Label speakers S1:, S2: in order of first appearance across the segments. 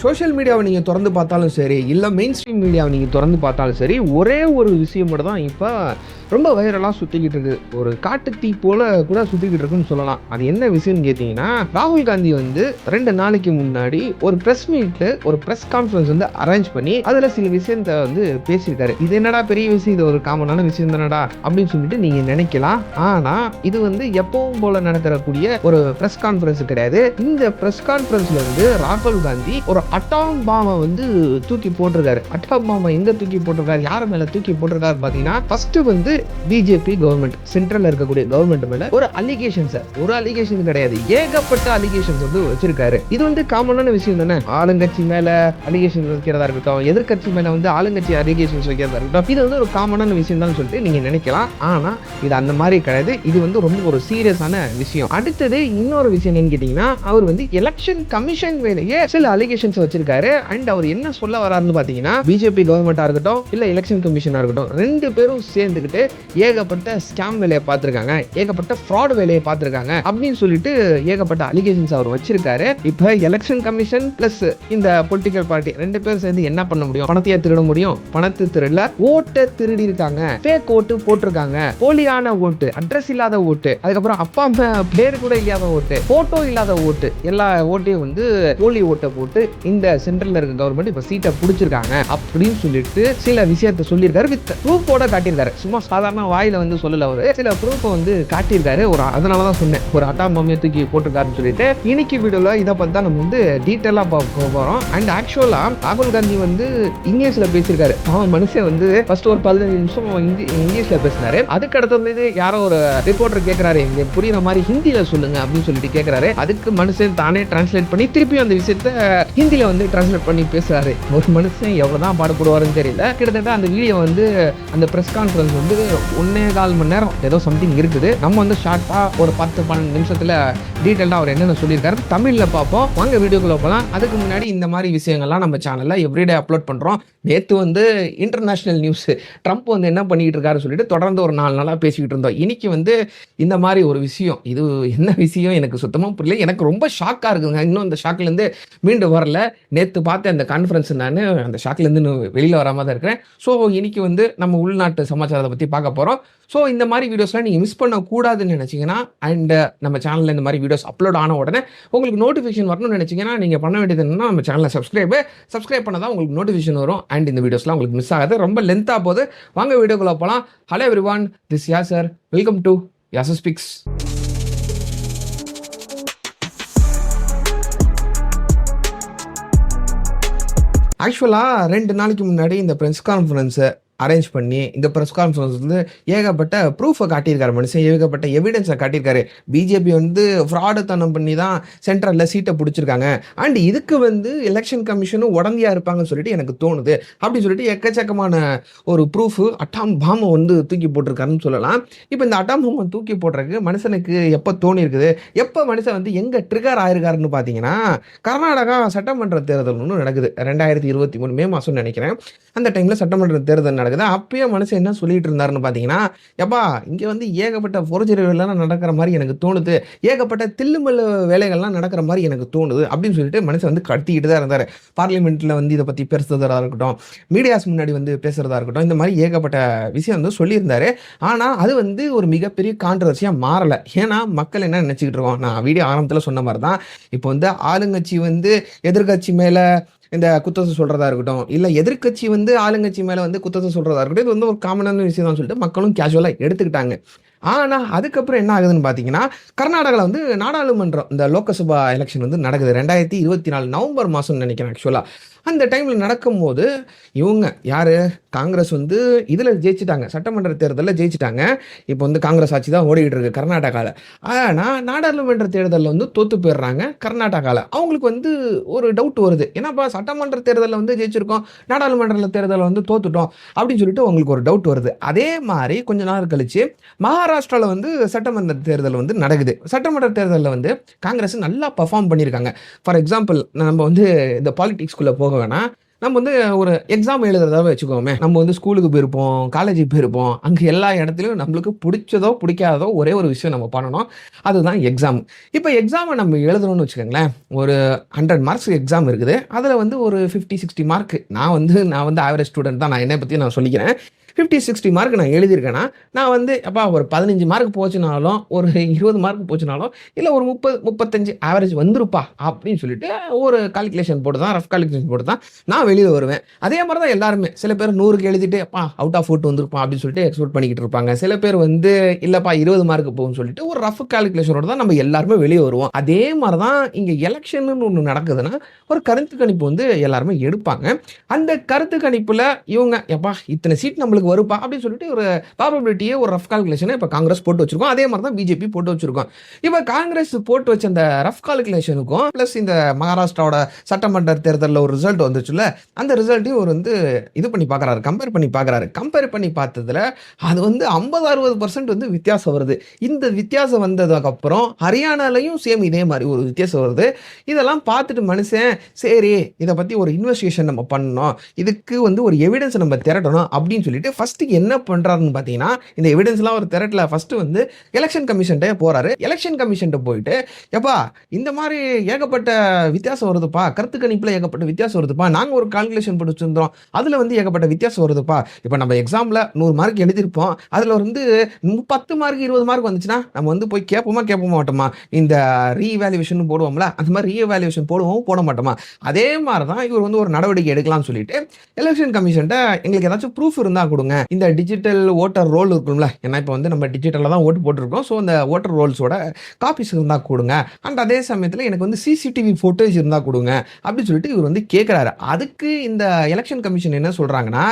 S1: Social மீடியாவை நீங்கள் திறந்து பார்த்தாலும் சரி, இல்லை மெயின் ஸ்ட்ரீம் மீடியாவை நீங்கள் திறந்து பார்த்தாலும் சரி, ஒரே ஒரு விஷயம் மட்டும் தான் இப்போ ரொம்ப வைரலாக சுற்றிக்கிட்டு இருக்கு. ஒரு காட்டுத்தீ போல கூட சுற்றிக்கிட்டு இருக்குன்னு சொல்லலாம். அது என்ன விஷயம்னு கேட்டிங்கன்னா, ராகுல் காந்தி வந்து 2 நாளைக்கு முன்னாடி ஒரு ப்ரெஸ் மீட்டில் ஒரு ப்ரெஸ் கான்ஃபரன்ஸ் வந்து அரேஞ்ச் பண்ணி அதில் சில விஷயத்தை வந்து பேசியிருக்காரு. இது என்னடா பெரிய விஷயம், இது ஒரு காமனான விஷயம் தானடா அப்படின்னு சொல்லிட்டு நீங்கள் நினைக்கலாம். ஆனால் இது வந்து எப்பவும் போல நடத்தக்கூடிய ஒரு ப்ரெஸ் கான்ஃபரன்ஸ் கிடையாது. இந்த ப்ரெஸ் கான்ஃபரன்ஸ்ல வந்து ராகுல் காந்தி ஒரு அட்டாம் பாமை வந்து தூக்கி போட்டிருக்காரு. அட்டாம் பாமை எங்க தூக்கி போட்டிருக்காரு, யார் மேல தூக்கி போட்டிருக்காரு பாத்தீங்கன்னா, ஃபர்ஸ்ட் வந்து பிஜேபி கவர்மெண்ட், சென்ட்ரல்ல இருக்கக்கூடிய கவர்மெண்ட் மேல ஒரு அலிகேஷன்ஸ், ஒரு அலிகேஷன் கிடையாது, ஏகப்பட்ட அலிகேஷன்ஸ் வந்து வச்சிருக்காரு. இது வந்து காமனான விஷயம் தானே. ஆளுங்கட்சி மேல அலிகேஷன் வைக்கிறதா இருக்கட்டும், எதிர்கட்சி மேல வந்து ஆளுங்கட்சி அலிகேஷன்ஸ் வைக்கிறதா இருக்கட்டும், இது வந்து ஒரு காமனான விஷயம் தான் சொல்லிட்டு நீங்க நினைக்கலாம். ஆனா இது அந்த மாதிரி கிடையாது. இது வந்து ரொம்ப ஒரு சீரியஸான விஷயம். அடுத்தது இன்னொரு விஷயம் என்னன்னு கேட்டீங்கன்னா, அவர் வந்து எலெக்ஷன் கமிஷன் வேலையே சில அலிகேஷன்ஸ் வச்சிருக்காரு. அண்ட் அவர் என்ன சொல்ல வராருன்னு பாத்தீங்கன்னா, பிஜேபி கவர்மெண்டா இருக்கட்டும் இல்ல எலெக்ஷன் கமிஷனா இருக்கட்டும், 2 பேரும் சேர்ந்துக்கிட்டு ஏகப்பட்ட ஸ்கேம் வேலையை பார்த்திருக்காங்க, ஏகப்பட்ட ஃப்ராட் வேலையை பார்த்திருக்காங்க அப்படின்னு சொல்லிட்டு ஏகப்பட்ட அலிகேஷன்ஸ் அவர் வச்சிருக்காரு. இப்ப எலெக்ஷன் கமிஷன் பிளஸ் இந்த பொலிட்டிக்கல் பார்ட்டி 2 பேரும் சேர்ந்து என்ன பண்ண முடியும்? பணத்தையே திருட முடியும்? பணத்தை திருடல, ஓட்டை திருடி இருக்காங்க, ஃபேக் ஓட்டு போட்டிருக்காங்க, போலியான ஓட்டு, அட்ரஸ் இல்லாத ஓட்டு, அதுக்கப்புறம் அப்பா அம்மா பேர் கூட இல்லாத ஓட்டு, போட்டோ இல்லாத ஓட்டு, எல்லா ஓட்டையும் வந்து போலி ஓட்டை போட்டு இந்த சென்ட்ரல்ல இருக்க கவர்மெண்ட் இப்ப சீட்டை பிடிச்சிருக்காங்க அப்படின்னு சொல்லிட்டு சில விஷயத்தை சொல்லியிருக்காரு. வித் ப்ரூஃபோட காட்டியிருக்காரு. சும்மா சாதாரண வாயில வந்து சொல்லல, அவரு சில ப்ரூஃபை வந்து காட்டியிருக்காரு. ஒரு அதனாலதான் சொன்னேன், ஒரு அட்டாம் பாம்பை தூக்கி போட்டிருக்காருன்னு சொல்லிட்டு. இன்னைக்கு வீடியோல இதை பத்தி தான் நம்ம வந்து டீட்டெயிலா பார்க்க போறோம். அண்ட் ஆக்சுவலா ராகுல் காந்தி வந்து இங்கிலீஷ்ல பேசியிருக்காரு. மனுஷன் வந்து ஃபர்ஸ்ட் ஒரு 15 நிமிஷம் இங்கிலீஷ்ல பேசினாரு. அதுக்கு அடுத்தது யாரோ ஒரு ரிப்போர்ட்டர் கேட்கிறாரு, இங்க புரியுற மாதிரி ஹிந்தியில சொல்லுங்க அப்படின்னு சொல்லிட்டு கேட்கிறாரு. அதுக்கு மனுஷன் தானே டிரான்ஸ்லேட் பண்ணி திருப்பி அந்த விஷயத்த ஹிந்தியில வந்து டிரான்ஸ்லேட் பண்ணி பேசுறாரு. ஒரு மனுஷன் எவ்வளவுதான் பாடுபடுவாருன்னு தெரியல. கிட்டத்தட்ட அந்த வீடியோ வந்து அந்த பிரஸ் கான்ஃபரன்ஸ் வந்து 1.25 மணி நேரம் ஏதோ சம்திங் இருக்குது. நம்ம வந்து ஷார்ட்டா ஒரு 10-12 நிமிஷத்துல டீட்டெயிலா அவர் என்னென்ன சொல்லியிருக்காரு தமிழ்ல பார்ப்போம். வாங்க வீடியோக்குள்ள போகலாம். அதுக்கு முன்னாடி இந்த மாதிரி விஷயங்கள்லாம் நம்ம சேனல்ல எவ்ரிடே அப்லோட் பண்றோம். நேற்று வந்து இன்டர்நேஷனல் நியூஸ், ட்ரம்ப் வந்து என்ன பண்ணிக்கிட்டு இருக்காரு சொல்லிட்டு தொடர்ந்து ஒரு 4 நாளா பேசிக்கிட்டு இருந்தோம். இன்னைக்கு வந்து இந்த மாதிரி ஒரு விஷயம், இது என்ன விஷயம் எனக்கு சுத்தமா புரியல. எனக்கு ரொம்ப ஷாக்கா இருக்குங்க. இன்னும் அந்த ஷாக்ல இருந்து மீண்டு வரல. நேற்று பார்த்த அந்த கான்ஃபரன்ஸ் நான் அந்த ஷாக்ல இருந்து வெளியில வராம தான் இருக்கிறேன். ஸோ இன்னைக்கு வந்து நம்ம உள்நாட்டு சமாச்சாரத்தை பத்தி பார்க்க போறோம். ஸோ இந்த மாதிரி வீடியோஸ்லாம் நீங்கள் மிஸ் பண்ணக்கூடாதுன்னு நினச்சிங்கன்னா, அண்ட் நம்ம சேனலில் இந்த மாதிரி வீடியோஸ் அப்லோட் ஆன உடனே உங்களுக்கு நோட்டிஃபிகேஷன் வரணும்னு நினச்சிங்கன்னா, நீங்கள் பண்ண வேண்டியது என்னன்னா, நம்ம சேனலில் சப்ஸ்கிரைப் பண்ணால் தான் உங்களுக்கு நோட்டிஃபிகேஷன் வரும். அண்ட் இந்த வீடியோஸ்லாம் உங்களுக்கு மிஸ் ஆகாது. ரொம்ப லென்த்தாக போகுது. வாங்க வீடியோக்குள்ள போகலாம். Hello everyone, this Yasar. Welcome to Yasar speaks. ஆக்சுவலாக 2 நாளைக்கு முன்னாடி இந்த ப்ரெஸ் கான்ஃபரன்ஸை அரேஞ்ச் பண்ணி இந்த ப்ரெஸ் கான்ஃபரன்ஸ் வந்து ஏகப்பட்ட ப்ரூஃபை காட்டியிருக்காரு. மனுஷன் ஏகப்பட்ட எவிடன்ஸை காட்டியிருக்காரு. பிஜேபி வந்து ஃப்ராடுத்தனம் பண்ணி தான் சென்ட்ரலில் சீட்டை பிடிச்சிருக்காங்க. அண்ட் இதுக்கு வந்து எலெக்ஷன் கமிஷனும் உடந்தையாக இருப்பாங்கன்னு சொல்லிட்டு எனக்கு தோணுது அப்படின்னு சொல்லிட்டு எக்கச்சக்கமான ஒரு ப்ரூஃபு அட்டாம் பாம்பை வந்து தூக்கி போட்டிருக்காருன்னு சொல்லலாம். இப்போ இந்த அட்டாம் பாம்பை தூக்கி போடுறதுக்கு மனுஷனுக்கு எப்போ தோணி இருக்குது, எப்போ மனுஷன் வந்து எங்கே ட்ரிகர் ஆயிருக்காருன்னு பார்த்தீங்கன்னா, கர்நாடகா சட்டமன்ற தேர்தல் ஒன்று நடக்குது. 2023 மே மாதம்னு நினைக்கிறேன். அந்த டைமில் சட்டமன்ற தேர்தல் நடக்குது. அப்பயே மனுஷன் என்ன சொல்லிட்டு இருந்தாருன்னு பார்த்தீங்கன்னா, எப்பா இங்கே வந்து ஏகப்பட்ட ஃபோர்ஜரி வேலைலாம் நடக்கிற மாதிரி எனக்கு தோணுது, ஏகப்பட்ட தில்லுமல்லு வேலைகள்லாம் நடக்கிற மாதிரி எனக்கு தோணுது அப்படின்னு சொல்லிட்டு மனுஷன் வந்து கத்திக்கிட்டு தான் இருந்தார். பார்லிமெண்ட்டில் வந்து இதை பற்றி பேசுறதா இருக்கட்டும், மீடியாஸ் முன்னாடி வந்து பேசுறதா இருக்கட்டும், இந்த மாதிரி ஏகப்பட்ட விஷயம் வந்து சொல்லியிருந்தாரு. ஆனால் அது வந்து ஒரு மிகப்பெரிய கான்ட்ரவர்சியாக மாறலை. ஏன்னா மக்கள் என்ன நினச்சிக்கிட்டு இருக்கோம், நான் வீடியோ ஆரம்பத்தில் சொன்ன மாதிரி தான், இப்போ வந்து ஆளுங்கட்சி வந்து எதிர்கட்சி மேலே இந்த குத்தத்தை சொல்றதா இருக்கட்டும், இல்லை எதிர்கட்சி வந்து ஆளுங்கட்சி மேலே வந்து குத்தத்தை சொல்றதா இருக்கட்டும், இது வந்து ஒரு காமனான விஷயம் தான் சொல்லிட்டு மக்களும் கேஷுவலாக எடுத்துக்கிட்டாங்க. ஆனால் அதுக்கப்புறம் என்ன ஆகுதுன்னு பார்த்தீங்கன்னா, கர்நாடகாவில் வந்து நாடாளுமன்றம் இந்த லோக்சபா எலெக்ஷன் வந்து நடக்குது. 2024 நவம்பர் மாதம்னு நினைக்கிறேன். ஆக்சுவலாக அந்த டைமில் நடக்கும்போது இவங்க யார், காங்கிரஸ் வந்து இதில் ஜெயிச்சிட்டாங்க, சட்டமன்ற தேர்தலில் ஜெயிச்சிட்டாங்க. இப்போ வந்து காங்கிரஸ் ஆட்சி தான் ஓடிக்கிட்டு இருக்கு கர்நாடகாவில். ஆனால் நாடாளுமன்ற தேர்தலில் வந்து தோற்று போயிடுறாங்க கர்நாடகாவில். அவங்களுக்கு வந்து ஒரு டவுட் வருது, ஏன்னாப்பா சட்டமன்ற தேர்தலில் வந்து ஜெயிச்சிருக்கோம், நாடாளுமன்ற தேர்தலில் வந்து தோத்துட்டோம் அப்படின்னு சொல்லிட்டு அவங்களுக்கு ஒரு டவுட் வருது. அதே மாதிரி கொஞ்ச நாள் கழிச்சு மகாராஷ்டிராவில் வந்து சட்டமன்ற தேர்தல் வந்து நடக்குது. சட்டமன்ற தேர்தலில் வந்து காங்கிரஸ் நல்லா பர்ஃபார்ம் பண்ணியிருக்காங்க. ஃபார் எக்ஸாம்பிள் நம்ம வந்து இந்த பாலிடிக்ஸ்குள்ளே போக வேணாம், நம்ம வந்து ஒரு எக்ஸாம் எழுதுறதா வச்சுக்கோமே. நம்ம வந்து ஸ்கூலுக்கு போயிருப்போம், காலேஜுக்கு போயிருப்போம். அங்க எல்லா இடத்துலயும் நம்மளுக்கு புடிச்சதோ, புடிக்காததோ ஒரே ஒரு விஷயம் நம்ம பண்ணணும். அதுதான் எக்ஸாம். இப்ப எக்ஸாம நம்ம எழுதணும்னு வச்சுக்கோங்களேன். ஒரு 100 மார்க்ஸ் எக்ஸாம் இருக்குது. அதுல வந்து ஒரு 50, 60 மார்க் நான் வந்து ஆவரேஜ் ஸ்டூடண்ட் தான். நான் என்னைய பத்தி நான் சொல்லிக்கிறேன். 50, 60 மார்க் நான் எழுதியிருக்கேன்னா, நான் வந்து எப்பா ஒரு 15 மார்க் போச்சுனாலும், ஒரு 20 மார்க் போச்சுனாலும், இல்ல ஒரு 30, 35 ஆவரேஜ் வந்துருப்பா அப்படின்னு சொல்லிட்டு ஒரு கால்குலேஷன் போட்டு தான், ரஃப் கால்குலேஷன் போட்டு தான் நான் வெளிய வருவேன். அதே மாரி தான் எல்லாருமே. சில பேர் 100க்கு எழுதிட்டு, அப்பா அவுட் ஆஃப் 40 வந்திருப்பான் அப்படின்னு சொல்லிட்டு எக்ஸ்பெக்ட் பண்ணிக்கிட்டு இருப்பாங்க. சில பேர் வந்து இல்லப்பா 20 மார்க் போகும்ன்னு சொல்லிட்டு ஒரு ரஃப் கால்குலேஷனோட தான் நம்ம எல்லாருமே வெளிய வருவோம். அதே மாரி தான் இங்க எலக்ஷன்னு ஒண்ணு நடக்குதுன்னா, ஒரு கருத்து கணிப்பு வந்து எல்லாருமே எடுப்பாங்க. அந்த கருத்து கணிப்புல இவங்க எப்பா இத்தனை சீட் நம்மளுக்கு வருப்பா அப்படின்னு சொல்லிட்டு ஒரு ப்ராபபிலிட்டியே ஒரு ரஃப் கால்குலேஷனை இப்போ காங்கிரஸ் போட்டு வச்சிருக்கோம். அதே மாதிரி தான் பிஜேபி போட்டு வச்சிருக்கோம். இப்போ காங்கிரஸ் போட்டு வச்ச அந்த ரஃப் கால்குலேஷனுக்கும் பிளஸ் இந்த மகாராஷ்டிராவோட சட்டமன்ற தேர்தலில் ஒரு ரிசல்ட் வந்துச்சுல்ல, அந்த ரிசல்ட்டையும் ஒரு வந்து இது பண்ணி பார்க்குறாரு, கம்பேர் பண்ணி பார்க்குறாரு. கம்பேர் பண்ணி பார்த்ததுல அது வந்து 50-60% வந்து வித்தியாசம் வருது. இந்த வித்தியாசம் வந்ததுக்கப்புறம் ஹரியானாலையும் சேம் இதே மாதிரி ஒரு வித்தியாசம் வருது. இதெல்லாம் பார்த்துட்டு மனுஷன் சரி இதை பற்றி ஒரு இன்வெஸ்டிகேஷன் நம்ம பண்ணணும், இதுக்கு வந்து ஒரு எவிடன்ஸ் நம்ம திரட்டணும் அப்படின்னு சொல்லிட்டு ஃபர்ஸ்ட் என்ன பண்றாருன்னு பார்த்தீங்கன்னா, இந்த எவிடன்ஸ்லாம் ஒரு திரட்டல ஃபர்ஸ்ட் வந்து எலெக்ஷன் கமிஷன்ட்ட போறாரு. எலெக்ஷன் கமிஷன்ட்ட போயிட்டு எப்பா இந்த மாதிரி ஏகப்பட்ட வித்தியாசம் வருதுப்பா, கருத்து கணிப்புல ஏகப்பட்ட வித்தியாசம் வருதுப்பா, நாங்க ஒரு கால்குலேஷன் போட்டு வச்சிருந்தோம், அதுல வந்து ஏகப்பட்ட வித்தியாசம் வருதுப்பா. இப்போ நம்ம எக்ஸாம்ல 100 மார்க் எழுதியிருப்போம், அதுல வந்து 10 மார்க் 20 மார்க் வந்துச்சுன்னா நம்ம வந்து போய் கேட்போமா மாட்டோமா? இந்த ரீவேல்யூவேஷன் போடுவோம்ல, அந்த மாதிரி ரீவேல்யூவேஷன் போடுவோம் போட மாட்டோமா? அதே மாதிரி தான் இவர் வந்து ஒரு நடவடிக்கை எடுக்கலாம்னு சொல்லிட்டு எலெக்ஷன் கமிஷன்ட்ட எங்களுக்கு ஏதாச்சும் ப்ரூஃப் இருந்தா கொடுங்க, இந்த டிஜிட்டல் ஓட்டர் ரோல் இருக்கும்ல, ஏன்னா இப்போ வந்து நம்ம டிஜிட்டலில் தான் ஓட்டு போட்டிருக்கோம், ஸோ அந்த ஓட்டர் ரோல்ஸோட காப்பீஸ் இருந்தால் கொடுங்க, அண்ட் அதே சமயத்தில் எனக்கு வந்து சிசிடிவி ஃபோட்டோஸ் இருந்தால் கொடுங்க அப்படின்னு சொல்லிட்டு இவர் வந்து கேட்குறாரு. அதுக்கு இந்த எலெக்ஷன் கமிஷன் என்ன சொல்கிறாங்கன்னா,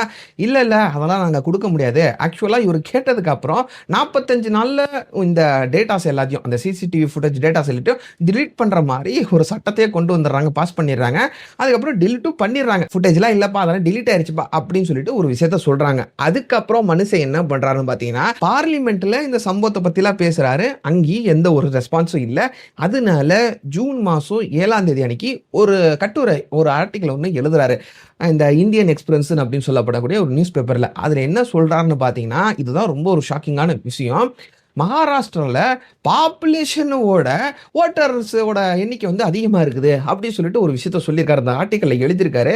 S1: இல்லை அதெல்லாம் நாங்கள் கொடுக்க முடியாது. ஆக்சுவலாக இவர் கேட்டதுக்கு அப்புறம் 45 நாளில் இந்த டேட்டாஸ் எல்லாத்தையும் அந்த சிசிடிவி ஃபுட்டேஜ் டேட்டாஸ் எல்லாத்தையும் டிலீட் பண்ணுற மாதிரி ஒரு சட்டத்தையே கொண்டு வந்துடுறாங்க, பாஸ் பண்ணிடுறாங்க. அதுக்கப்புறம் டிலீட்டும் பண்ணிடுறாங்க. ஃபுட்டேஜ்லாம் இல்லைப்பா அதெல்லாம் டிலீட் ஆயிடுச்சுப்பா அப்படின்னு சொல்லிட்டு ஒரு விஷயத்த சொல்கிறாங்க. அதுக்கப்புறம் மனுஷன் என்ன பண்றாருன்னு பார்த்தீங்கன்னா, பார்லிமெண்ட்ல இந்த சம்பவத்தை பத்திலாம் பேசுறாரு. அங்கேயும் எந்த ஒரு ரெஸ்பான்ஸும் இல்லை. அதனால ஜூன் மாதம் 7ஆம் தேதி அன்னைக்கு ஒரு கட்டுரை, ஒரு ஆர்டிக்கல் ஒன்று எழுதுறாரு. இந்த இந்தியன் எக்ஸ்பிரஸ் அப்படின்னு சொல்லப்படக்கூடிய ஒரு நியூஸ் பேப்பர்ல. அதில் என்ன சொல்றாருன்னு பார்த்தீங்கன்னா, இதுதான் ரொம்ப ஒரு ஷாக்கிங்கான விஷயம். மகாராஷ்டிராவில் பாப்புலேஷனோட ஓட்டர்ஸோட எண்ணிக்கை வந்து அதிகமாக இருக்குது அப்படின்னு சொல்லிட்டு ஒரு விஷயத்த சொல்லியிருக்காரு. அந்த ஆர்டிக்கலில் எழுதியிருக்காரு.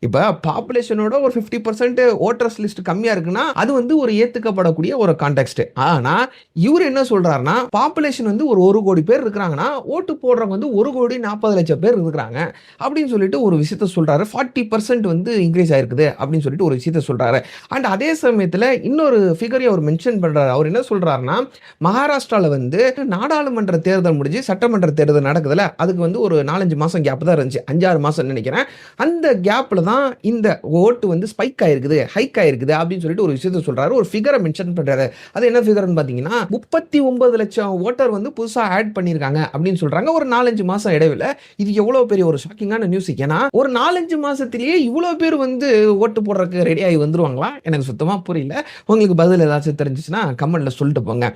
S1: இப்போ பாப்புலேஷனோட ஒரு 50% ஓட்டர்ஸ் லிஸ்ட் கம்மியாக இருக்குன்னா அது வந்து ஒரு ஏற்றுக்கப்படக்கூடிய ஒரு கான்டெக்ட். ஆனால் இவர் என்ன சொல்றாருன்னா, பாப்புலேஷன் வந்து ஒரு 1 கோடி பேர் இருக்கிறாங்கன்னா ஓட்டு போடுறவங்க வந்து 1,40,00,000 பேர் இருக்கிறாங்க அப்படின்னு சொல்லிட்டு ஒரு விஷயத்த சொல்றாரு. 40% வந்து இன்க்ரீஸ் ஆயிருக்குது அப்படின்னு சொல்லிட்டு ஒரு விஷயத்த சொல்றாரு. அண்ட் அதே சமயத்தில் இன்னொரு ஃபிகரையும் அவர் மென்ஷன் பண்றாரு. அவர் என்ன சொல்றாருன்னா, மகாராஷ்டிரால வந்து நாடாளுமன்ற தேர்தல் முடிஞ்சு சட்டமன்ற தேர்தல் நடக்குதுல, அதுக்கு வந்து ஒரு 4-5 மாசம் கேப் தான் இருந்துச்சு. 5-6 மாசம் நினைக்கிறேன். அந்த கேப்ல தான் இந்த ஓட்டு வந்து ஸ்பைக் ஆயிருக்குது, ஹைக் ஆயிருக்குது அப்படின்னு சொல்லிட்டு ஒரு விஷயத்த சொல்றாரு. ஒரு ஃபிகரை மென்ஷன் பண்றாரு. அது என்ன ஃபிகர்னு பாத்தீங்கன்னா, 39 லட்சம் ஓட்டர் வந்து புதுசா ஆட் பண்ணிருக்காங்க அப்படின்னு சொல்றாங்க ஒரு 4-5 மாசம் இடைவெளியில. இது எவ்வளவு பெரிய ஒரு ஷாக்கிங்கான நியூஸ். ஏன்னா ஒரு 4-5 மாசத்திலேயே இவ்வளவு பேர் வந்து ஓட்டு போடுறதுக்கு ரெடி ஆகி வந்துருவாங்களா? எனக்கு சுத்தமா புரியல. உங்களுக்கு பதில் ஏதாச்சும் தெரிஞ்சுச்சுன்னா கமெண்ட்ல சொல்லிட்டு போங்க.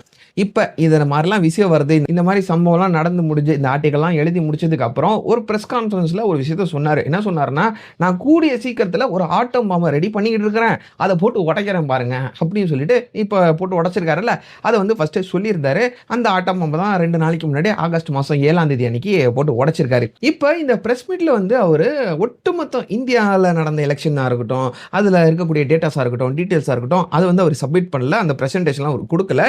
S1: இப்ப இத மாதிரிலாம் விஷயம் வருது, இந்த மாதிரி சம்பவம்லாம் நடந்து முடிஞ்சு இந்த ஆர்டிக்கல்லாம் எழுதி முடிச்சதுக்கு அப்புறம் ஒரு பிரஸ் கான்ஃபரன்ஸ்ல ஒரு விஷயத்த சொன்னாரு. என்ன சொன்னாருன்னா, நான் கூடிய சீக்கிரத்துல ஒரு ஆட்டம் பாம்பை ரெடி பண்ணிக்கிட்டு இருக்கிறேன், அதை போட்டு உடைக்கிறேன் பாருங்க அப்படின்னு சொல்லிட்டு இப்ப போட்டு உடைச்சிருக்காருல்ல, அதை வந்து ஃபர்ஸ்ட் சொல்லியிருந்தாரு. அந்த ஆட்டம் பாம்பை தான் 2 நாளைக்கு முன்னாடி ஆகஸ்ட் மாசம் 7ஆம் தேதி அன்னைக்கு போட்டு உடைச்சிருக்காரு. இப்ப இந்த பிரஸ் மீட்ல வந்து அவரு ஒட்டுமொத்த இந்தியாவில் நடந்த எலெக்ஷனா இருக்கட்டும், அதுல இருக்கக்கூடிய டேட்டாஸா இருக்கட்டும், டீடைல்ஸா இருக்கட்டும், அதை வந்து அவர் சப்மிட் பண்ணல. அந்த பிரசன்டேஷன்லாம் அவர் கொடுக்கல.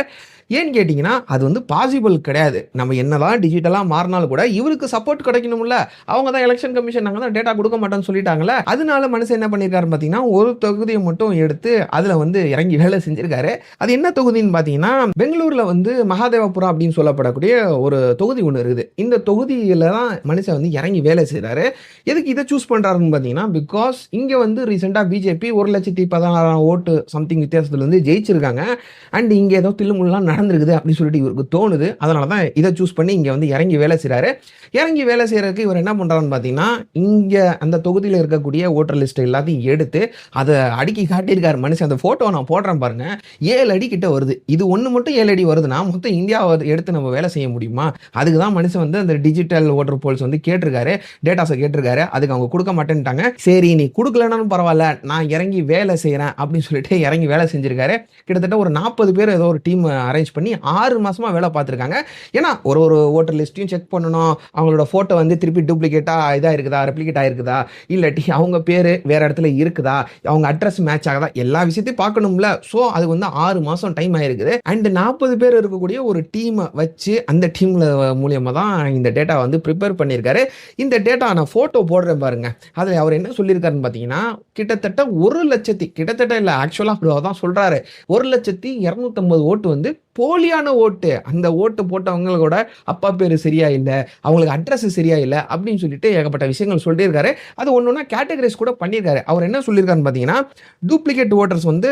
S1: ஏன்னு கேட்டிங்கன்னா, அது வந்து பாசிபிள் கிடையாது. நம்ம என்னதான் டிஜிட்டலா மாறினாலும் கூட இவருக்கு சப்போர்ட் கிடைக்கணும்ல. அவங்க தான் எலெக்ஷன் கமிஷன் நாங்க தான் டேட்டா கொடுக்க மாட்டோம்னு சொல்லிட்டாங்கல்ல. அதனால மனுஷன் என்ன பண்ணியிருக்காருன்னு பார்த்தீங்கன்னா, ஒரு தொகுதியை மட்டும் எடுத்து அதுல வந்து இறங்கி வேலை செஞ்சிருக்காரு. அது என்ன தொகுதின்னு பார்த்தீங்கன்னா, பெங்களூர்ல வந்து மகாதேவபுரம் அப்படின்னு சொல்லப்படக்கூடிய ஒரு தொகுதி ஒன்று இருக்குது. இந்த தொகுதியில தான் மனுஷன் வந்து இறங்கி வேலை செய்றாரு. எதுக்கு இதை சூஸ் பண்றாருன்னு பார்த்தீங்கன்னா, பிகாஸ் இங்க வந்து ரீசெண்டா பிஜேபி 1,16,000 ஓட்டு சம்திங் வித்தியாசத்துல வந்து ஜெயிச்சிருக்காங்க. அண்ட் இங்க ஏதோ தில்லுமுல்லாம் நடந்திருக்குது அப்படின்னு சொல்லிட்டு இவருக்கு தோணுது. அதனால தான் இதை சூஸ் பண்ணி இங்கே வந்து இறங்கி வேலை செய்கிறாரு. இறங்கி வேலை செய்கிறதுக்கு இவர் என்ன பண்ணுறாருன்னு பார்த்தீங்கன்னா, இங்கே அந்த தொகுதியில் இருக்கக்கூடிய ஓட்டர் லிஸ்ட் எல்லாத்தையும் எடுத்து அதை அடுக்கி காட்டியிருக்காரு மனுஷன். அந்த ஃபோட்டோ நான் போடுறேன் பாருங்க, 7 அடி கிட்ட வருது. இது ஒன்று மட்டும் 7 அடி வருதுன்னா மொத்தம் இந்தியாவை எடுத்து நம்ம வேலை செய்ய முடியுமா? அதுக்கு தான் மனுஷன் வந்து அந்த டிஜிட்டல் ஓட்டர் போல்ஸ் வந்து கேட்டிருக்காரு, டேட்டாஸை கேட்டிருக்காரு. அதுக்கு அவங்க கொடுக்க மாட்டேன்ட்டாங்க. சரி நீ கொடுக்கலனாலும் பரவாயில்ல, நான் இறங்கி வேலை செய்கிறேன் அப்படின்னு சொல்லிட்டு இறங்கி வேலை செஞ்சிருக்காரு. கிட்டத்தட்ட ஒரு 40 பேர் ஏதோ ஒரு டீம் அரேஞ்ச் பண்ணி 6 மாசமா வேலை பார்த்துருக்காங்க. ஏன்னா ஒரு ஒரு ஓட்டர் லிஸ்ட்டையும் செக் பண்ணணும், அவங்களோட ஃபோட்டோ வந்து திருப்பி டூப்ளிகேட்டா இதாக இருக்குதா, ரெப்ளிகேட் ஆயிருக்குதா, இல்லாட்டி அவங்க பேர் வேற இடத்துல இருக்குதா, அவங்க அட்ரஸ் மேட்ச் ஆகுதா, எல்லா விஷயத்தையும் பார்க்கணும்ல. ஸோ அது வந்து 6 மாதம் டைம் ஆயிருக்குது. அண்ட் 40 பேர் இருக்கக்கூடிய ஒரு டீமை வச்சு அந்த டீம்ல மூலியமாக தான் இந்த டேட்டா வந்து ப்ரிப்பேர் பண்ணியிருக்காரு. இந்த டேட்டா நான் ஃபோட்டோ போடுறேன் பாருங்க. அதில் அவர் என்ன சொல்லியிருக்காருன்னு பார்த்தீங்கன்னா, கிட்டத்தட்ட 1 லட்சத்தி கிட்டத்தட்ட இல்லை ஆக்சுவலாக அப்படி தான் சொல்கிறாரு, 1,250,000 ஓட்டு வந்து போலியான ஓட்டு. அந்த ஓட்டு போட்டவங்களோட அப்பா பேர் சரியா இல்லை, அவங்களுக்கு அட்ரஸ் சரியா இல்லை அப்படின்னு சொல்லிட்டு ஏகப்பட்ட விஷயங்கள் சொல்லியிருக்காரு. அது ஒன்று கேட்டகரைஸ் கூட பண்ணியிருக்காரு. அவர் என்ன சொல்லியிருக்காருன்னு பார்த்தீங்கன்னா, டூப்ளிகேட் ஓட்டர்ஸ் வந்து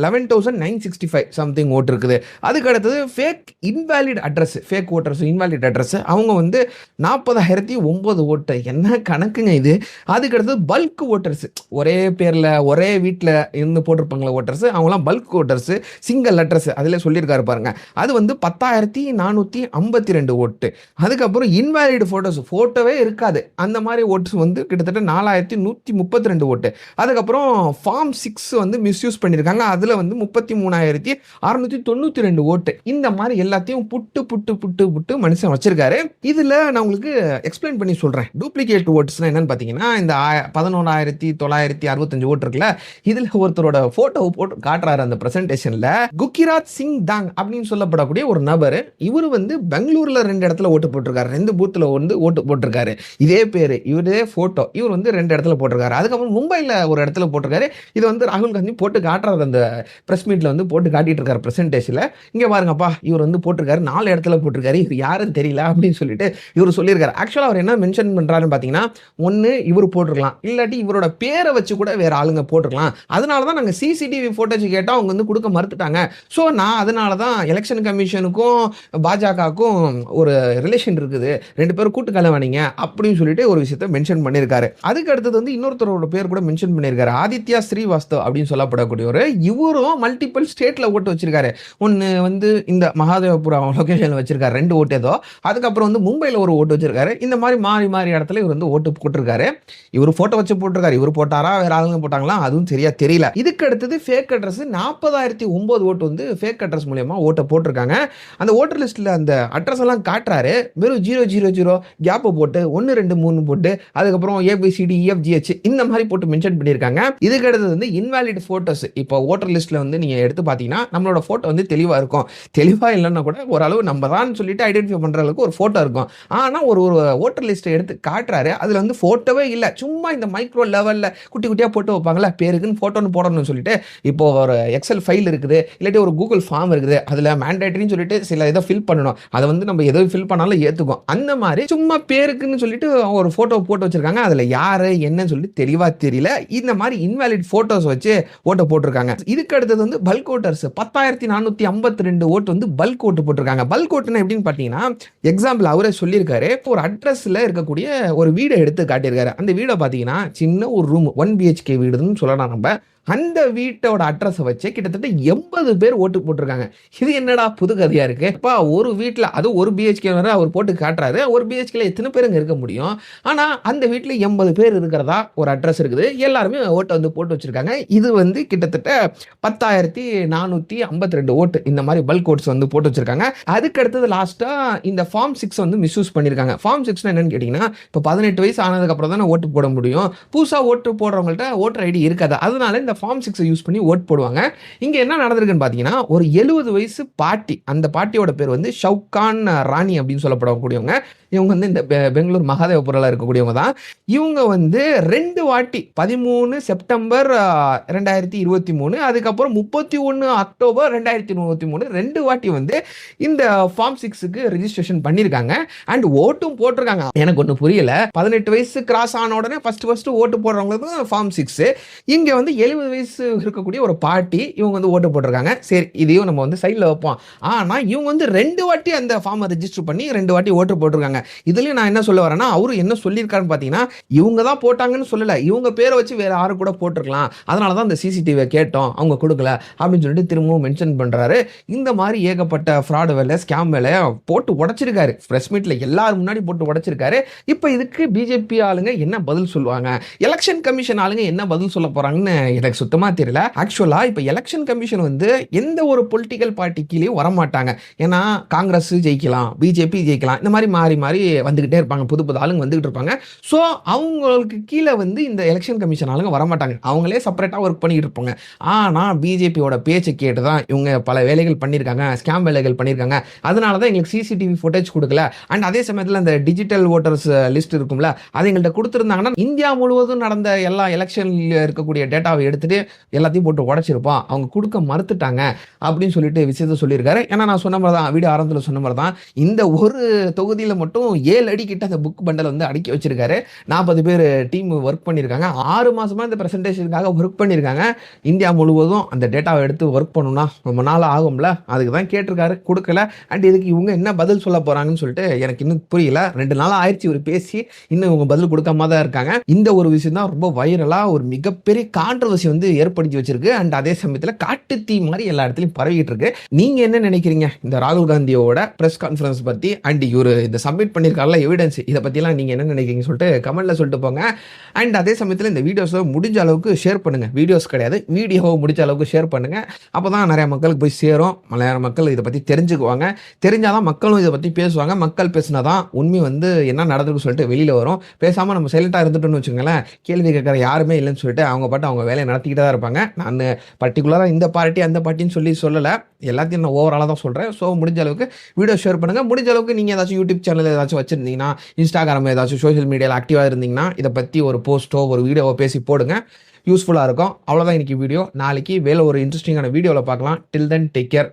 S1: 11,965 சம்திங் ஓட்டு இருக்குது. அதுக்கு அடுத்தது fake invalid address, fake voters invalid address அவங்க வந்து 40,009 ஓட்டு. என்ன கணக்குங்க இது? அதுக்கு அடுத்தது பல்க் ஓட்டர்ஸ், ஒரே பேரில் ஒரே வீட்டில் இருந்து போட்டிருப்பாங்களா ஓட்டர்ஸ், அவங்களாம் பல்க் ஓட்டர்ஸ், சிங்கிள் அட்ரஸ் அதில் சொல்லியிருக்காரு பாருங்க. அது வந்து 10,452 ஓட்டு. அதுக்கப்புறம் இன்வாலிட் போட்டோவே இருக்காது, அந்த மாதிரி ஓட்ஸ் வந்து கிட்டத்தட்ட 4,132 ஓட்டு. அதுக்கப்புறம் ஃபார்ம் 6 வந்து மிஸ்யூஸ் பண்ணியிருக்காங்க. அதில் வந்து 33,692 ஓட்டு. இந்த மாதிரி எல்லாத்தையும் புட்டு புட்டு புட்டு புட்டு மனுஷன் வச்சிருக்காரு. இதில் நான் உங்களுக்கு எக்ஸ்பிளைன் பண்ணி சொல்கிறேன். டூப்ளிகேட் ஓட்ஸ்னா என்னன்னு பார்த்தீங்கன்னா, இந்த 11,965 ஓட்டு இருக்குல்ல, இதில் ஒருத்தரோட ஃபோட்டோ போட்டு காட்டுறாரு அந்த பிரசன்டேஷனில். குக்கிராஜ் சிங் தாங் அப்படின்னு சொல்லப்படக்கூடிய ஒரு நபர். இவர் வந்து பெங்களூர்ல 2 இடத்துல ஓட்டு போட்டிருக்காரு, 2 பூத்துல வந்து ஓட்டு போட்டிருக்காரு. இதே பேரு, இவரே போட்டோ, இவர் வந்து 2 இடத்துல போட்டிருக்காரு. அதுக்கப்புறம் மும்பைல ஒரு இடத்துல போட்டிருக்காரு. இது வந்து ராகுல் காந்தி போட்டு காட்டுறாரு, அந்த பிரஸ் மீட்ல வந்து போட்டு காட்டிட்டு இருக்காரு பிரசன்டேஷன்ல. இங்க பாருங்கப்பா, இவர் வந்து போட்டிருக்காரு, 4 இடத்துல போட்டிருக்காரு, இவர் யாருன்னு தெரியல அப்படின்னு சொல்லிட்டு இவர் சொல்லியிருக்காரு. ஆக்சுவலா அவர் என்ன மென்ஷன் பண்றாருன்னு பாத்தீங்கன்னா, ஒன்னு இவர் போட்டிருக்கலாம், இல்லாட்டி இவரோட பேரை வச்சு கூட வேற ஆளுங்க போட்டிருக்கலாம். அதனாலதான் நாங்க சிசிடிவி போட்டோஸ் கேட்டா அவங்க வந்து கொடுக்க மறுத்துட்டாங்க. சோ நான் அதனாலதான் எலெக்ஷன் கமிஷனுக்கும் பாஜகவுக்கும் ஒரு ரிலேஷன் இருக்குது, 2 பேரும் கூட்டு கலவானீங்க அப்படின்னு சொல்லிட்டு ஒரு விஷயத்தை மென்ஷன் பண்ணியிருக்காரு. அதுக்கு அடுத்தது வந்து இன்னொருத்தரோட பேர் கூட மென்ஷன் பண்ணியிருக்காரு, ஆதித்யா ஸ்ரீவாஸ்தவ் அப்படின்னு சொல்லப்படக்கூடியவர். இவரும் மல்டிபிள் ஸ்டேட்ல ஓட்டு வச்சிருக்காரு. ஒன்னு வந்து இந்த மகாதேவபுரம் லொகேஷன்ல வச்சிருக்காரு 2 ஓட்டு ஏதோ. அதுக்கப்புறம் வந்து மும்பைல ஒரு ஓட்டு வச்சிருக்காரு. இந்த மாதிரி மாறி மாறி இடத்துல இவர் வந்து ஓட்டு போட்டிருக்காரு. இவர் போட்டோ வச்சு போட்டிருக்காரு. இவர் போட்டாரா வேற ஆளுங்க போட்டாங்களா அதுவும் சரியா தெரியல. இதுக்கு அடுத்தது ஃபேக் அட்ரஸ் 40,009 ஓட்டு வந்து ஃபேக் அட்ரஸ் மூலமா ஓட்டை போட்டிருக்காங்க. அந்த ஓட்டர் லிஸ்ட்ல அந்த அட்ரஸ் எல்லாம் காட்டுறாரு, வெறும் 000 கேப் போட்டு 1 2 3 போட்டு அதுக்கப்புறம் ABCDEFGH இந்த மாதிரி போட்டு மென்ஷன் பண்ணியிருக்காங்க. இதுக்கு அடுத்தது வந்து இன்வாலிட் போட்டோஸ். இப்போ ஓட்டர் லிஸ்ட்ல வந்து நீங்க எடுத்து பார்த்தீங்கன்னா நம்மளோட போட்டோ வந்து தெளிவா இருக்கும். தெளிவா இல்லைன்னா கூட ஓரளவு நம்ம தான் சொல்லிட்டு ஐடென்டிஃபை பண்ற அளவுக்கு ஒரு போட்டோ இருக்கும். ஆனா ஒரு ஓட்டர் லிஸ்ட்டை எடுத்து காட்டுறாரு, அதுல வந்து போட்டோவே இல்லை, சும்மா இந்த மைக்ரோ லெவல்ல குட்டி குட்டியா போட்டு வைப்பாங்களா, பேருக்குன்னு போட்டோன்னு போடணும்னு சொல்லிட்டு. இப்போ ஒரு எக்ஸல் ஃபைல் இருக்குது, இல்லாட்டி ஒரு கூகுள் ஃபார்ம் இருக்குது, அதுல மேண்டேட்டரின்னு சொல்லிட்டு சில இதை ஃபில் பண்ணணும். அதை வந்து நம்ம எதோ ஃபில் பண்ணாலும் ஏத்துக்கும். அந்த மாதிரி சும்மா பேருக்குன்னு சொல்லிட்டு ஒரு போட்டோ போட்டு வச்சிருக்காங்க. அதுல யாரு என்னன்னு சொல்லிட்டு தெளிவா தெரியல. இந்த மாதிரி இன்வாலிட் போட்டோஸ் வச்சு ஓட்டை போட்டிருக்காங்க. இதுக்கு அடுத்தது வந்து பல்க் ஓட்டர்ஸ் 10,452 ஓட்டு வந்து பல்க் ஓட்டு போட்டிருக்காங்க. பல்க் ஓட்டுனா எப்படின்னு பாத்தீங்கன்னா, எக்ஸாம்பிள் அவரே சொல்லியிருக்காரு, ஒரு அட்ரஸ்ல இருக்கக்கூடிய ஒரு வீடை எடுத்து காட்டியிருக்காரு. அந்த வீடை பாத்தீங்கன்னா சின்ன ஒரு ரூம் 1 BHK வீடுன்னு சொல்லலாம். நம்ம அந்த வீட்டோட அட்ரஸ் வச்சு கிட்டத்தட்ட 80 பேர் ஓட்டு போட்டிருக்காங்க. இது என்னடா புது கதையா இருக்கு? அப்பா ஒரு வீட்டில் அது ஒரு BHK அவர் போட்டு காட்டுறாரு, ஒரு BHKல எத்தனை பேருங்க இருக்க முடியும்? ஆனா அந்த வீட்டில் 80 பேர் இருக்கிறதா ஒரு அட்ரஸ் இருக்குது. எல்லாருமே ஓட்டை வந்து போட்டு வச்சிருக்காங்க. இது வந்து கிட்டத்தட்ட 10,452 ஓட்டு இந்த மாதிரி பல்க் ஓட்ஸ் வந்து போட்டு வச்சிருக்காங்க. அதுக்கு அடுத்தது லாஸ்டா இந்த ஃபார்ம் 6 வந்து மிஸ்யூஸ் பண்ணிருக்காங்க. ஃபார்ம் 6 என்னன்னு கேட்டீங்கன்னா, இப்போ 18 வயசு ஆனதுக்கு அப்புறம் தானே ஓட்டு போட முடியும். புதுசா ஓட்டு போடுறவங்கள்ட்ட ஓட்டர் ஐடி இருக்காது. அதனால ஃபார்ம் 6 யூஸ் பண்ணி ஓட் போடுவாங்க. இங்க என்ன நடந்திருக்குன்னு பாத்தீங்கன்னா, ஒரு 70 வயசு பாட்டி, அந்த பாட்டியோட பேர் வந்து ஷவுகான் ராணி அப்படின்னு சொல்லப்படக்கூடியவங்க. இவங்க வந்து இந்த பெங்களூர் மகாதேவபுரில் இருக்கக்கூடியவங்க தான். இவங்க வந்து 2 வாட்டி 13 செப்டம்பர் 2023, அதுக்கப்புறம் 31 அக்டோபர் 2023 2 வாட்டி வந்து இந்த ஃபார்ம் 6க்கு ரெஜிஸ்ட்ரேஷன் பண்ணியிருக்காங்க. அண்ட் ஓட்டும் போட்டிருக்காங்க. எனக்கு ஒன்றும் புரியல. 18 வயசு கிராஸ் ஆன உடனே ஃபர்ஸ்ட் ஓட்டு போடுறவங்களுக்கு ஃபார்ம் 6. இங்க வந்து 70 வயசு இருக்கக்கூடிய ஒரு பாட்டி இவங்க வந்து ஓட்டு போட்டிருக்காங்க. சரி, இதையும் நம்ம வந்து சைடில் வைப்போம். ஆனா இவங்க வந்து 2 வாட்டி அந்த ஃபார்மை ரெஜிஸ்டர் பண்ணி 2 வாட்டி ஓட்டு போட்டிருக்காங்க. இதுலயும் நான் என்ன சொல்ல வரேன்னா, அவரு என்ன சொல்லியிருக்காருன்னு பார்த்தீங்கன்னா, இவங்க தான் போட்டாங்கன்னு சொல்லல, இவங்க பேரை வச்சு வேற யாரு கூட போட்டிருக்கலாம், அதனால தான் அந்த சிசிடிவியை கேட்டோம், அவங்க கொடுக்கல அப்படின்னு சொல்லிட்டு திரும்பவும் மென்ஷன் பண்றாரு. இந்த மாதிரி ஏகப்பட்ட ஃப்ராடு வேலை, ஸ்கேம் வேலை போட்டு உடைச்சிருக்காரு. பிரஸ் மீட்ல எல்லாரும் முன்னாடி போட்டு உடைச்சிருக்காரு. இப்போ இதுக்கு பிஜேபி ஆளுங்க என்ன பதில் சொல்லுவாங்க, எலெக்ஷன் கமிஷன் ஆளுங்க என்ன பதில் சொல்ல போறாங்கன்னு எனக்கு சுத்தமா தெரியல. ஆக்சுவலா இப்போ எலெக்ஷன் கமிஷன் வந்து எந்த ஒரு பொலிட்டிக்கல் பார்ட்டி கீழேயும் வரமாட்டாங்க. ஏன்னா காங்கிரஸ் ஜெயிக்கலாம், பிஜேபி ஜெயிக்கலாம், இந்த மாதிரி மாறி மாறி வந்துகிட்டே இருப்பாங்க, புது புது ஆளுங்க வந்துகிட்டு இருப்பாங்க. ஸோ அவங்களுக்கு கீழே வந்து இந்த எலெக்ஷன் கமிஷன் ஆளுங்க வரமாட்டாங்க, அவங்களே செப்பரேட்டாக ஒர்க் பண்ணிட்டு இருப்பாங்க. ஆனால் பிஜேபியோட பேச்சை கேட்டு தான் இவங்க பல வேலைகள் பண்ணியிருக்காங்க, ஸ்கேம் வேலைகள் பண்ணியிருக்காங்க. அதனால தான் எங்களுக்கு சிசிடிவி ஃபுட்டேஜ் கொடுக்கல. அண்ட் அதே சமயத்தில் அந்த டிஜிட்டல் ஓட்டர்ஸ் லிஸ்ட் இருக்கும்ல, அதை எங்கள்கிட்ட கொடுத்துருந்தாங்கன்னா இந்தியா முழுவதும் நடந்த எல்லா எலெக்ஷன்ல இருக்கக்கூடிய டேட்டாவை எடுத்துட்டு எல்லாத்தையும் போட்டு உடைச்சிருப்போம், அவங்க கொடுக்க மறுத்துட்டாங்க அப்படின்னு சொல்லிட்டு விஷயத்த சொல்லியிருக்காரு. ஏன்னா நான் சொன்ன மாதிரி தான், வீடியோ ஆரம்பத்தில் சொன்ன மாதிரி தான், இந்த ஒரு தொகுதியில் மட்டும் 7 அடி கிட்ட அந்த புக் பண்டல் வந்து அடுக்கி வச்சிருக்காரு. 40 பேர் டீம் ஒர்க் பண்ணியிருக்காங்க. 6 மாசமா இந்த பிரசன்டேஷனுக்காக ஒர்க் பண்ணியிருக்காங்க. இந்தியா முழுவதும் அந்த டேட்டாவை எடுத்து ஒர்க் பண்ணணும்னா ரொம்ப நாள் ஆகும்ல, அதுக்கு தான் கேட்டிருக்காரு, கொடுக்கல. அண்ட் இதுக்கு இவங்க என்ன பதில் சொல்ல போறாங்கன்னு சொல்லிட்டு எனக்கு இன்னும் புரியல. 2 நாள் ஆயிடுச்சு இவர் பேசி, இன்னும் இவங்க பதில் கொடுக்காம தான் இருக்காங்க. இந்த ஒரு விஷயம் தான் ரொம்ப வைரலா ஒரு மிகப்பெரிய கான்ட்ரவர்சி வந்து ஏற்படுத்தி வச்சிருக்கு. அண்ட் அதே சமயத்தில் காட்டு தீ மாதிரி எல்லா இடத்துலையும் பரவிட்டு இருக்கு. நீங்க என்ன நினைக்கிறீங்க இந்த ராகுல் காந்தியோட பிரஸ் கான்ஃபரன்ஸ் பத்தி, அண்ட் இவரு இந்த சப்மிட் பண்ணியிருக்காருல எவிடன்ஸ், இதை பற்றிலாம் நீங்கள் என்ன நினைக்கிறீங்கன்னு சொல்லிட்டு கமெண்ட்டில் சொல்லிட்டு போங்க. அண்ட் அதே சமயத்தில் இந்த வீடியோஸை முடிஞ்ச அளவுக்கு ஷேர் பண்ணுங்கள், வீடியோஸ் கிடையாது, வீடியோவை முடிஞ்ச அளவுக்கு ஷேர் பண்ணுங்கள். அப்போ தான் நிறைய மக்களுக்கு போய் சேரும், நிறைய மக்கள் இதை பற்றி தெரிஞ்சுக்குவாங்க. தெரிஞ்சாதான் மக்களும் இதை பற்றி பேசுவாங்க. மக்கள் பேசினா தான் உண்மை வந்து என்ன நடந்துன்னு சொல்லிட்டு வெளியில் வரும். பேசாமல் நம்ம சைலண்ட்டாக இருந்துட்டோம்னு வச்சுக்கோங்களேன், கேள்வி கேட்குற யாருமே இல்லைன்னு சொல்லிட்டு அவங்க பாட்டு அவங்க வேலையை நடத்திக்கிட்டே தான் இருப்பாங்க. நான் பர்டிகுலராக இந்த பார்ட்டி அந்த பார்ட்டின்னு சொல்லலை, எல்லாத்தையும் நான் ஓவராலாக தான் சொல்கிறேன். ஸோ முடிஞ்ச அளவுக்கு வீடியோ ஷேர் பண்ணுங்கள். முடிஞ்ச அளவுக்கு நீங்கள் ஏதாச்சும் யூடியூப் சேனல் ஏதாச்சும் வச்சுருந்தீங்கன்னா, இன்ஸ்டாகிராம் ஏதாச்சும் சோஷியல் மீடியாவில் ஆக்டிவாக இருந்தீங்கன்னா, இதை பற்றி ஒரு போஸ்ட்டோ ஒரு வீடியோவோ பேசி போடுங்க, யூஸ்ஃபுல்லாக இருக்கும். அவ்வளோதான் இன்றைக்கி வீடியோ. நாளைக்கு வேலை ஒரு இன்ட்ரெஸ்டிங்கான வீடியோவில் பார்க்கலாம். டில் தென் டேக் கேர்.